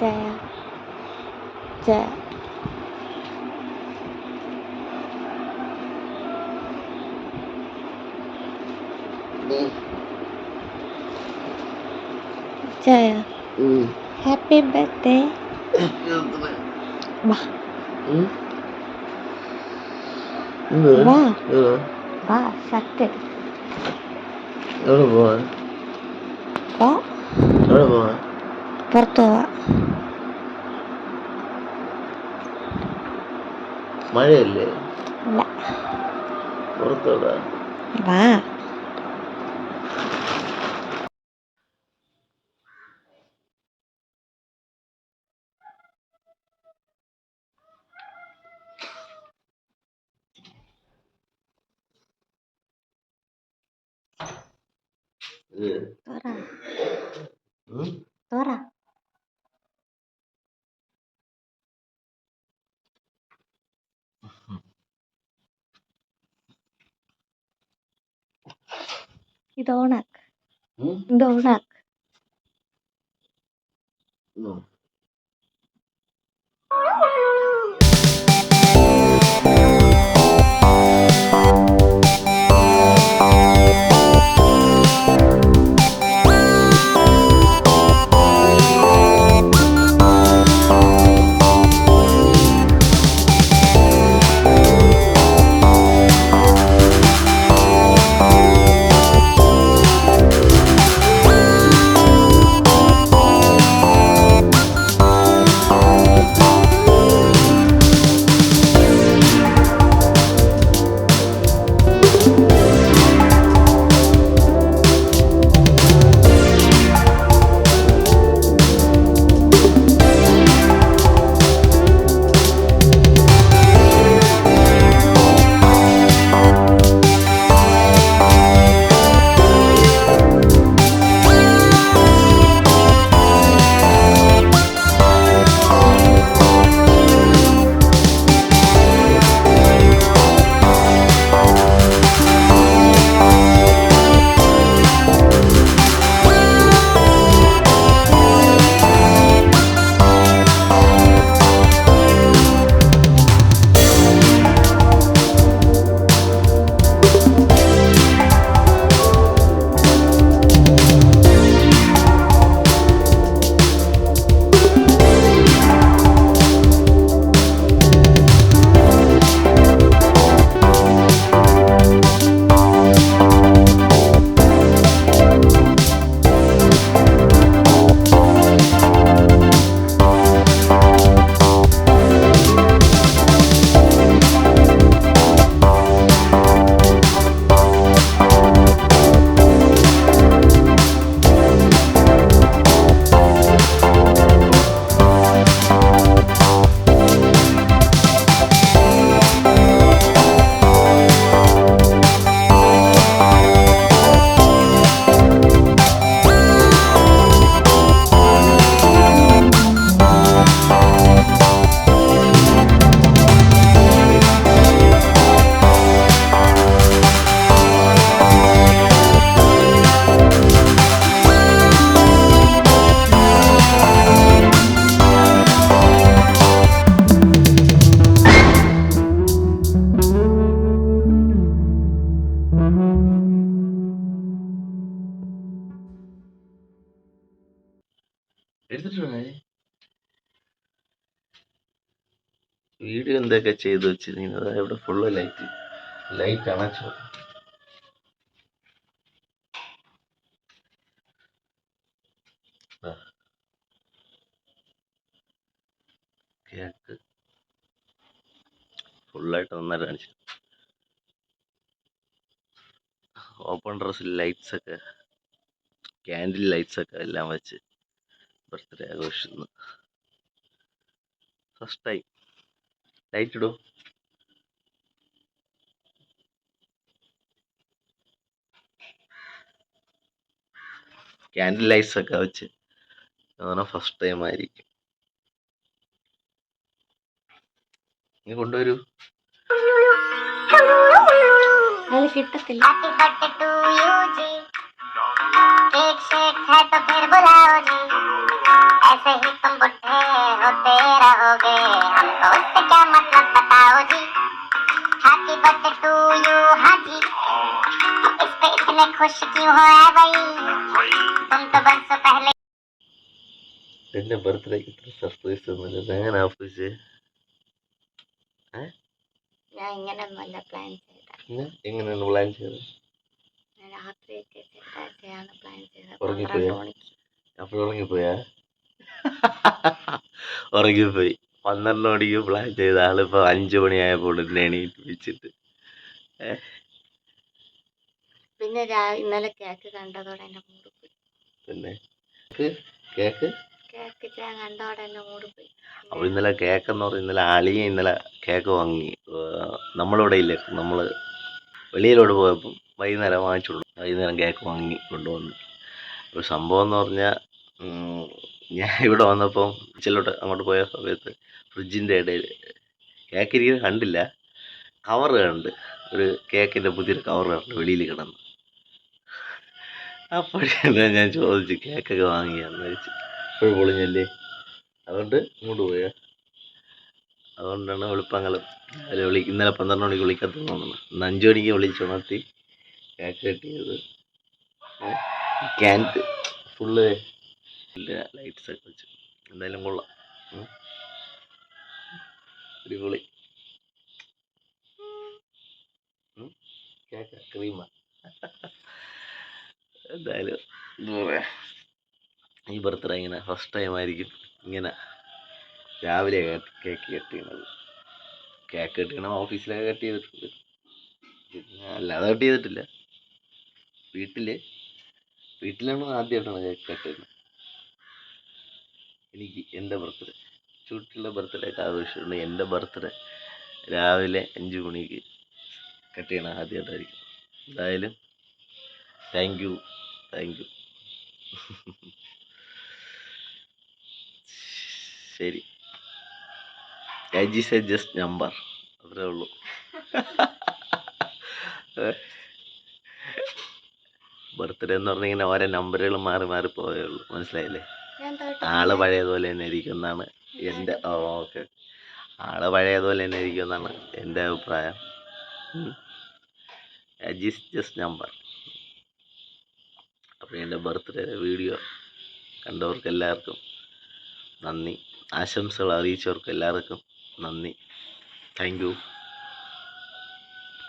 ചായ ചായ ചായ ഹാപ്പി ബർത്ത്ഡേ വാ വാ വാ ഷർട്ട് എവിടെ പോവാൻ വാ എവിടെ പോവാൻ പുറത്തു പോവാ മഴയല്ലേ ഇല്ല പുറത്തോടാ വാ തുറ തുറ ഇത് ഓണാക്ക് ഇത് ഓണാക്ക് വീഡിയോ എന്തൊക്കെ ചെയ്തു വെച്ചിരുന്നത് ഇവിടെ ഫുള്ള് ലൈറ്റ് അണച്ചോ കേക്ക് ഫുള്ളായിട്ട് നന്നായിട്ട് കാണിച്ചു ഓപ്പൺ ഡ്രസ്സിൽ ലൈറ്റ്സ് ഒക്കെ ക്യാൻഡിൽ ലൈറ്റ്സ് ഒക്കെ എല്ലാം വെച്ച് ബർത്ത്ഡേ ആഘോഷിക്കുന്നു ഫസ്റ്റ് ടൈം ലൈറ്റ് ഇടൂ ക്യാൻഡിൽ ലൈറ്റ്സ് ഒക്കെ വെച്ച് അങ്ങനെ ഫസ്റ്റ് ടൈം ആയിരിക്കും നീ കൊണ്ടുവരൂ കിട്ടത്തില്ല केक शेक है तो फिर बुलाओ जी ऐसे ही तुम बुढ़े खुश क्यों हो है भाई, तुम तो बरसों पहले. എന്റെ ബർത്ത്ഡേക്ക് ഇത്ര സർപ്രൈസ് ഒന്നുമില്ല. എങ്ങനെ ഓഫീസ് ഞാൻ ഇങ്ങനെയൊന്നുമല്ല പ്ലാൻ ചെയ്തത്. എങ്ങനെയാണ് പ്ലാൻ ചെയ്തത്? രാത്രിയൊക്കെ ചെയ്യാന്ന് പ്ലാൻ ചെയ്തത്. ഉറങ്ങിപ്പോയാ? 12 മണിക്ക്. അപ്പോൾ ഉറങ്ങിപ്പോയാ? ഉറങ്ങിപ്പോയി. 12 മണിക്ക് പ്ലാൻ ചെയ്ത ആളിപ്പോ 5 മണിയായപ്പോൾ എന്നെ എണീറ്റിപ്പിച്ചിട്ട്. പിന്നെ ഇന്നലെ കേക്ക് കണ്ടതോടെ എന്റെ മൂഡ് പോയി. പിന്നെ കേക്ക് ഞാൻ കണ്ടോടെ എന്റെ മൂഡ് പോയി. അപ്പോൾ ഇന്നലെ കേക്ക് എന്ന് പറയുന്നത് ഇന്നലെ അളിയെ ഇന്നലെ കേക്ക് വാങ്ങി. നമ്മളിവിടെ ഇല്ലേ, നമ്മൾ വെളിയിലോട്ട് പോയപ്പം വൈകുന്നേരം വാങ്ങിച്ചുള്ളൂ. വൈകുന്നേരം കേക്ക് വാങ്ങി കൊണ്ടുവന്നു. അപ്പോൾ സംഭവം എന്ന് പറഞ്ഞാൽ ഞാൻ ഇവിടെ വന്നപ്പം കിച്ചണിലോട്ട് അങ്ങോട്ട് പോയ സമയത്ത് ഫ്രിഡ്ജിൻ്റെ ഇടയിൽ കേക്ക് ഇരിക്കുന്നത് കണ്ടില്ല, കവറ് കണ്ട്, ഒരു കേക്കിൻ്റെ പുതിയൊരു കവറ് കണ്ട് വെളിയിൽ കിടന്നു. അപ്പോഴേ ഞാൻ ചോദിച്ചു കേക്കൊക്കെ വാങ്ങിയാന്ന് വെച്ച്. അപ്പോഴും പൊളിഞ്ഞല്ലേ, അതുകൊണ്ട് ഇങ്ങോട്ട് പോയാ. അതുകൊണ്ടാണ് വെളുപ്പങ്ങളും ഇന്നലെ 12 മണിക്ക് വിളിക്കാത്ത തോന്നുന്നു. ഇന്ന് 5 മണിക്ക് വിളിച്ചുണർത്തി കേക്ക് കെട്ടിയത്. ക്യാൻറ്റ് ഫുള്ള് ലൈറ്റ്സ് ഒക്കെ വെച്ച് എന്തായാലും കൊള്ളാം. അടിപൊളി കേക്ക ക്രീമാ. എന്തായാലും എന്താ പറയാ, ഈ ബർത്ത്ഡേ ഇങ്ങനെ ഫസ്റ്റ് ടൈം ആയിരിക്കും ഇങ്ങനെ രാവിലെ കേക്ക് കട്ട് ചെയ്യണത്. കേക്ക് കട്ട് ചെയ്യണം ഓഫീസിലൊക്കെ കട്ട് ചെയ്തിട്ടുണ്ട്, പിന്നെ അല്ലാതെ കട്ട് ചെയ്തിട്ടില്ല. വീട്ടിലാണ് ആദ്യമായിട്ടാണ് കേക്ക് കട്ട് ചെയ്യുന്നത്. എനിക്ക് എൻ്റെ ബർത്ത്ഡേ, ചുട്ടിയുള്ള ബർത്ത്ഡേ ഒക്കെ ആഘോഷിച്ചിട്ടുണ്ട്. എൻ്റെ ബർത്ത്ഡേ രാവിലെ 5 മണിക്ക് കട്ട് ചെയ്യണം ആദ്യമായിട്ടായിരിക്കും. എന്തായാലും താങ്ക് യു. ശരി, age is A just number, അത്രേ ഉള്ളൂ. ബർത്ത്ഡേ എന്ന് പറഞ്ഞാൽ ഇങ്ങനെ ഓരോ നമ്പറുകൾ മാറി മാറി പോയേ ഉള്ളൂ, മനസ്സിലായില്ലേ? ആള് പഴയതുപോലെ തന്നെ ഇരിക്കും എന്നാണ് എൻ്റെ ഓക്കെ ആള് പഴയതുപോലെ തന്നെ ഇരിക്കും എന്നാണ് എൻ്റെ അഭിപ്രായം. Age is just number. അപ്പോൾ എൻ്റെ ബർത്ത്ഡേ വീഡിയോ കണ്ടവർക്ക് എല്ലാവർക്കും നന്ദി. ആശംസകൾ അറിയിച്ചവർക്ക് എല്ലാവർക്കും നന്ദി. Thank you.